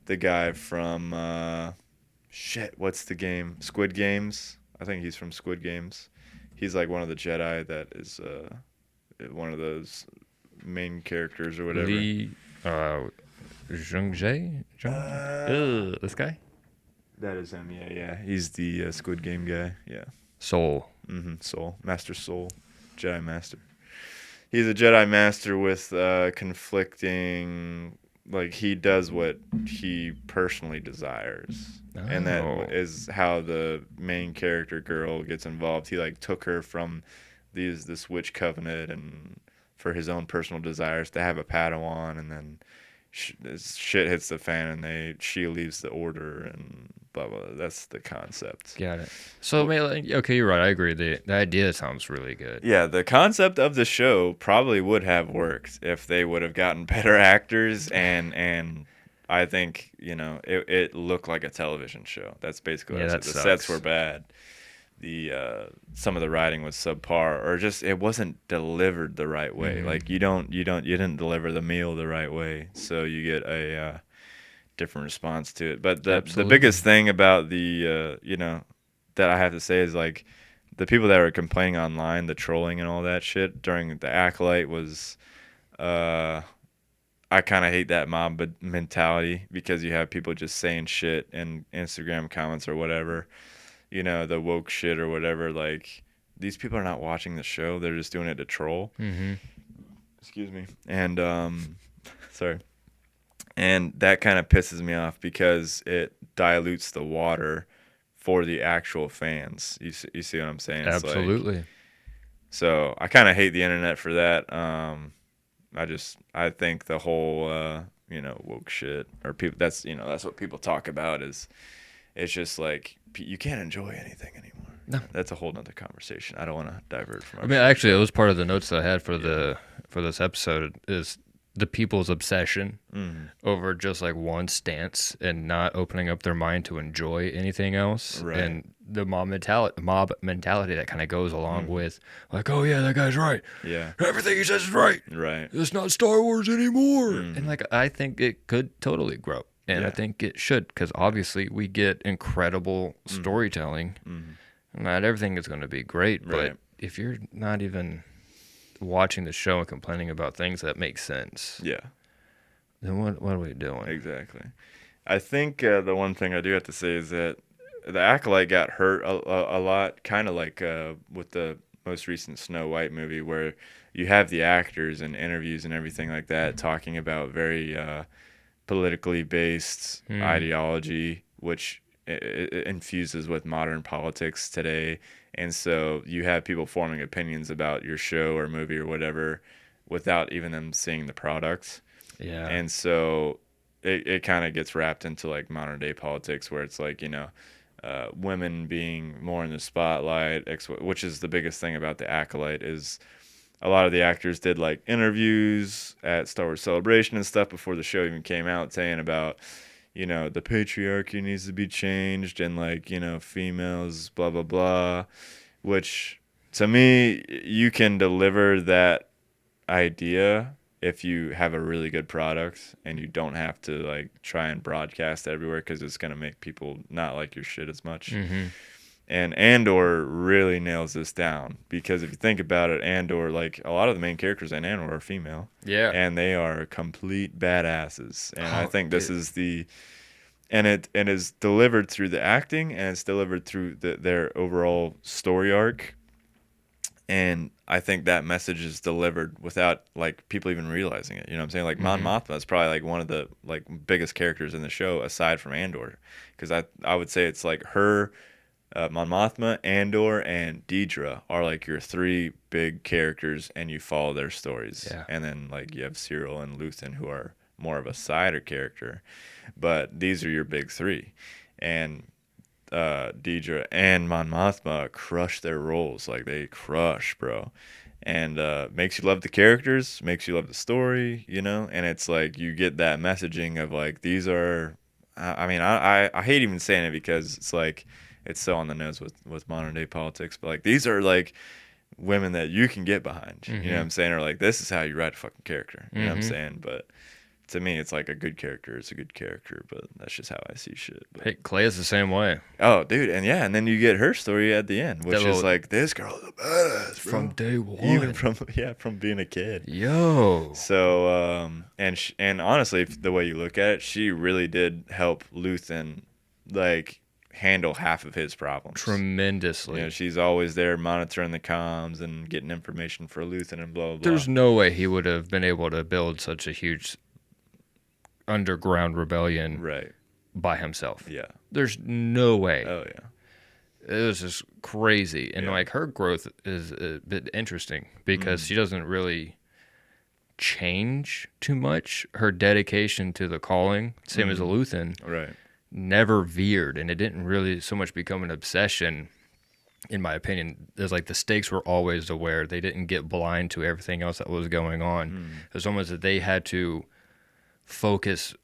guy from what's the game? Squid Games. I think he's from Squid Games. He's like one of the Jedi that is one of those main characters or whatever. Lee, Zheng this guy? That is him. Yeah. He's the Squid Game guy. Yeah. Soul. Soul. Master Soul. Jedi Master. He's a Jedi Master with conflicting. Like, he does what he personally desires. And that is how the main character girl gets involved. He, like, took her from this witch covenant and for his own personal desires to have a Padawan, and then shit hits the fan and she leaves the order and blah blah. That's the concept. Got it. So okay, you're right. I agree. The idea sounds really good. Yeah, the concept of the show probably would have worked if they would have gotten better actors, and I think it looked like a television show. That's basically what I said. The sets were bad. Some of the writing was subpar, or just it wasn't delivered the right way. Like you didn't deliver the meal the right way, so you get a different response to it. But the biggest thing about that I have to say is, like, the people that were complaining online, the trolling and all that shit during the Acolyte was, uh, I kind of hate that mob mentality because you have people just saying shit in Instagram comments or whatever, the woke shit or whatever. Like, these people are not watching the show; they're just doing it to troll. Mm-hmm. Excuse me. And sorry. And that kind of pisses me off because it dilutes the water for the actual fans. You see what I'm saying? It's Absolutely. like, so I kind of hate the internet for that. I think the whole woke shit or people that's what people talk about is it's just like you can't enjoy anything anymore. No. That's a whole nother conversation. I don't want to divert from. I mean, actually, it was part of the notes that I had for this episode is the people's obsession over just like one stance and not opening up their mind to enjoy anything else, Right. and the mob mentality that kind of goes along with like, oh yeah, that guy's right. Yeah. Everything he says is right. Right. It's not Star Wars anymore. And like, I think it could totally grow, and Yeah. I think it should, because obviously we get incredible storytelling. Not everything is going to be great, but Right. if you're not even watching the show and complaining about things that make sense, Yeah. then what are we doing? Exactly. I think the one thing I do have to say is that the Acolyte got hurt a lot, kind of like with the most recent Snow White movie, where you have the actors and interviews and everything like that talking about very politically based ideology, which infuses with modern politics today. And so you have people forming opinions about your show or movie or whatever without even them seeing the product. Yeah. And so it kind of gets wrapped into like modern day politics where it's like, women being more in the spotlight, which is the biggest thing about the Acolyte is a lot of the actors did like interviews at Star Wars Celebration and stuff before the show even came out saying about, the patriarchy needs to be changed and like, females, blah, blah, blah, which to me, you can deliver that idea if you have a really good product and you don't have to like try and broadcast everywhere because it's going to make people not like your shit as much. And Andor really nails this down because if you think about it, Andor, like a lot of the main characters in Andor are female. Yeah. And they are complete badasses. And I think this dude. is and it is delivered through the acting and it's delivered through their overall story arc. And I think that message is delivered without like people even realizing it. You know what I'm saying? Like Mon Mothma is probably like one of the like biggest characters in the show aside from Andor, because I would say it's like her, Mon Mothma, Andor, and Deidre are like your three big characters, and you follow their stories. Yeah. And then like you have Cyril and Luthen, who are more of a sider character, but these are your big three, and Deidre and Mon Mothma crush their roles. Like they crush, bro. And makes you love the characters, makes you love the story, and it's like you get that messaging of like these are I hate even saying it because it's like it's so on the nose with modern day politics, but like these are like women that you can get behind. You know what I'm saying? Or like this is how you write a fucking character. You know what I'm saying? But to me, it's like a good character. It's a good character, but that's just how I see shit. But, Hey, Clay is the same way. oh, dude, and then you get her story at the end, which is like this girl's a badass, bro. From day one. Even from being a kid. Yo. So and honestly, the way you look at it, she really did help Luthen like handle half of his problems Tremendously. She's always there monitoring the comms and getting information for Luthen and blah blah blah. There's no way he would have been able to build such a huge underground rebellion right by himself. Yeah. There's no way. Oh yeah. It was just crazy. And Yeah. like her growth is a bit interesting because she doesn't really change too much. Her dedication to the calling, same as a Luthen, Right. never veered, and it didn't really so much become an obsession, in my opinion. There's like the stakes were always aware. They didn't get blind to everything else that was going on. It was almost that they had to focus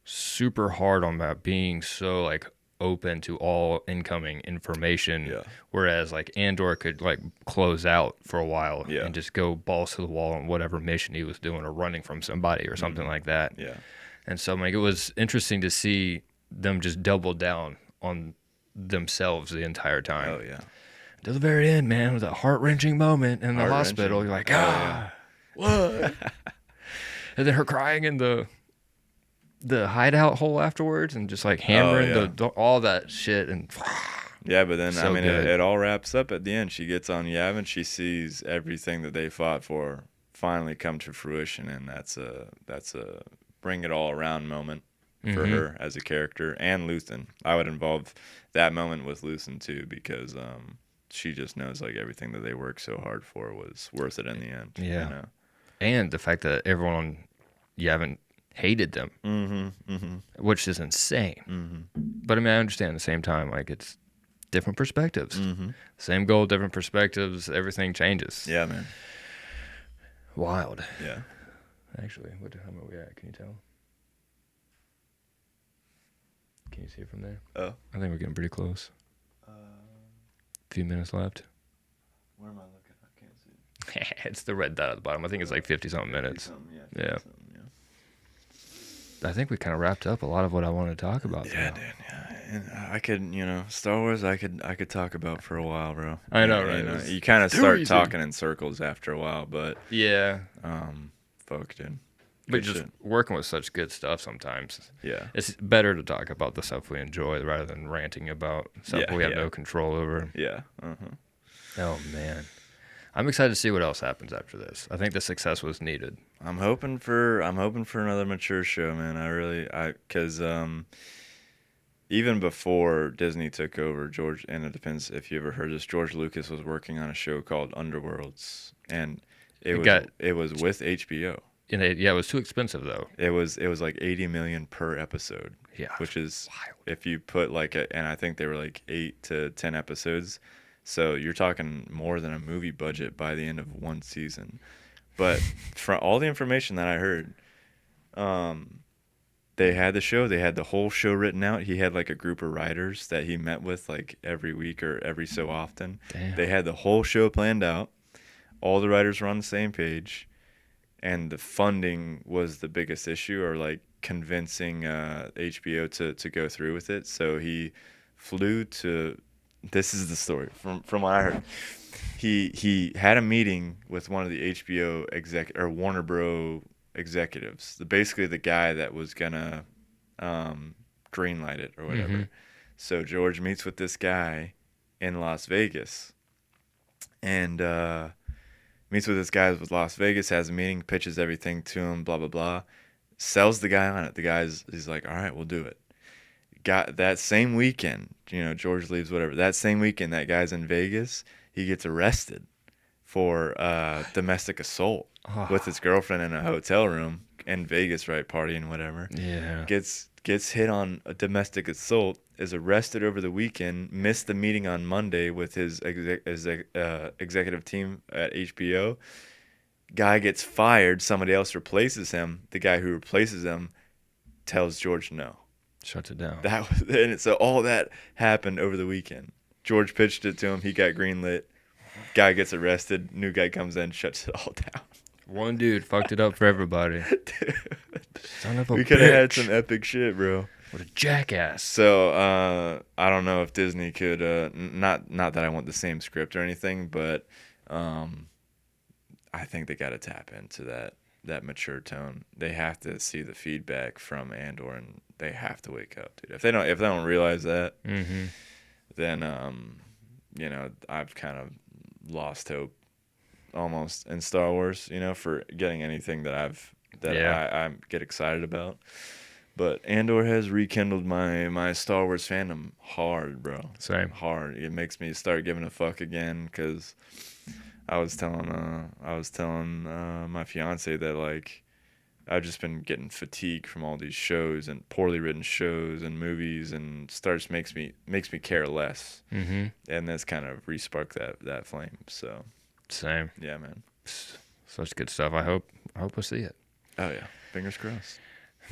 super hard on that, being so like open to all incoming information. Yeah. Whereas like Andor could like close out for a while Yeah. and just go balls to the wall on whatever mission he was doing or running from somebody or something like that. Yeah. And so like it was interesting to see them just double down on themselves the entire time. Oh yeah. To the very end, man, it was a heart-wrenching moment in the Heart-wrenching. hospital. You're like, Oh, yeah. what? And then her crying in the hideout hole afterwards, and just like hammering yeah. all that shit, and Yeah, but then, I So mean, good. it all wraps up at the end. She gets on Yavin. She sees everything that they fought for finally come to fruition, and that's a bring it all around moment for Mhm. her as a character, and Luthen. I would involve that moment with Luthen too, because she just knows like everything that they worked so hard for was worth it in the end. Yeah. You know? And the fact that everyone you haven't hated them, Mm-hmm. Mm-hmm. which is insane. Mm-hmm. But I mean, I understand at the same time, like it's different perspectives. Mm-hmm. Same goal, different perspectives. Everything changes. Yeah, man. Wild. Yeah. Actually, what time are we at? Can you tell? Can you see it from there? Oh. I think we're getting pretty close. Few minutes left. Where am I looking? I can't see. It's the red dot at the bottom. I think it's like 50-something minutes. Yeah. I think we kind of wrapped up a lot of what I wanted to talk about. Yeah, though. dude. Yeah, and I could, Star Wars. I could talk about for a while, bro. I know, Yeah, right? You, It was you kind of too start easy. talking in circles after a while, but Yeah. fuck, dude. But Good just shit. working with such good stuff sometimes. Yeah. It's better to talk about the stuff we enjoy rather than ranting about stuff Yeah, we have yeah. no control over. Yeah. Uh-huh. Oh, man. I'm excited to see what else happens after this. I think the success was needed. I'm hoping for another mature show, man. Cause even before Disney took over, and it depends if you ever heard this, George Lucas was working on a show called Underworlds, and it was with HBO. And it was too expensive, though. It was like 80 million per episode. Yeah. Which is wild. if you put and I think they were like 8 to 10 episodes. So you're talking more than a movie budget by the end of one season. But from all the information that I heard, they had the show, they had the whole show written out. He had like a group of writers that he met with like every week or every so often. Damn. They had the whole show planned out. All the writers were on the same page. And the funding was the biggest issue, or like convincing HBO to go through with it. So he flew to. This is the story from what I heard. He had a meeting with one of the HBO or Warner Bros. Executives. Basically the guy that was gonna greenlight it or whatever. Mm-hmm. So George meets with this guy in Las Vegas, and meets with this guy with Las Vegas, has a meeting, pitches everything to him, blah, blah, blah. Sells the guy on it. He's like, all right, we'll do it. Got that same weekend, George leaves, whatever. That same weekend, that guy's in Vegas. He gets arrested for domestic assault with his girlfriend in a hotel room in Vegas, right, partying, whatever. Yeah. Gets hit on a domestic assault, is arrested over the weekend, missed the meeting on Monday with his executive team at HBO. Guy gets fired. Somebody else replaces him. The guy who replaces him tells George no. Shuts it down. So all that happened over the weekend. George pitched it to him. He got greenlit. Guy gets arrested. New guy comes in, shuts it all down. One dude fucked it up for everybody. Dude. Son of a We could have had bitch. some epic shit, bro. What a jackass. So I don't know if Disney could not that I want the same script or anything, but I think they got to tap into that mature tone. They have to see the feedback from Andor, and they have to wake up, dude. If they don't realize that, Mm-hmm. then I've kind of lost hope almost in Star Wars, for getting anything that I get excited about. But Andor has rekindled my Star Wars fandom hard, bro. Same. Hard. It makes me start giving a fuck again, because I was telling my fiance that like I've just been getting fatigued from all these shows and poorly written shows and movies, and makes me care less. Mm-hmm. And that's kind of re-sparked that flame. So Same. yeah, man. Such good stuff. I hope we'll see it. Oh yeah, fingers crossed.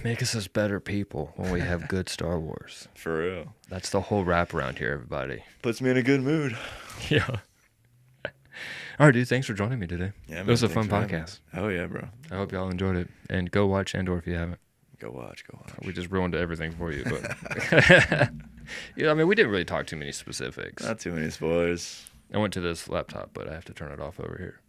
Make us as better people when we have good Star Wars. For real. That's the whole wrap around here, everybody. Puts me in a good mood. Yeah. All right, dude. Thanks for joining me today. Yeah, It was a man, fun thanks for having me. podcast. Oh yeah, bro. I hope y'all enjoyed it. And go watch Andor if you haven't. Go watch. We just ruined everything for you. But yeah, I mean, we didn't really talk too many specifics. Not too many spoilers. I went to this laptop, but I have to turn it off over here.